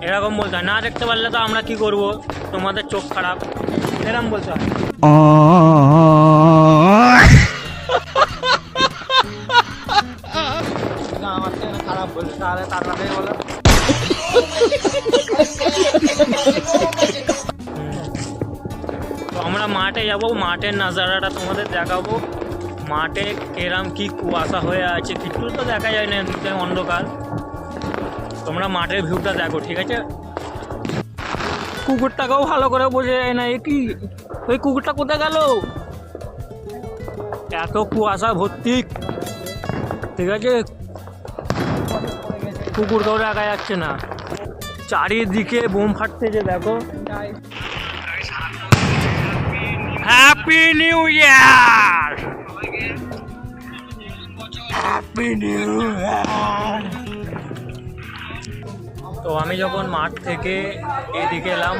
এরকম বলতে হয়, না দেখতে পারলে তো আমরা কি করব, তোমাদের চোখ খারাপ, এরকম বলতে হয়। আমার থেকে খারাপ বলছে, তাহলে তাড়াতাড়ি বলো। তো আমরা মাঠে যাবো, মাঠের নাজারাটা তোমাদের দেখাবো। মাঠে কেরাম কি কুয়াশা হয়ে আছে, কিছু তো দেখা যায় না, এমনিতে অন্ধকার। তোমরা মাঠের ভিউটা দেখো, ঠিক আছে। কুকুরটাকেও ভালো করে বোঝা যায় না, এ কি, ওই কুকুরটা কোথায় গেল, এত কুয়াশা ভর্তি, ঠিক আছে। কুকুরকেও দেখা যাচ্ছে না, চারিদিকে বোম ফাটতেছে দেখো। Happy new year, happy new year. তো আমি যখন মাঠ থেকে এদিকে এলাম,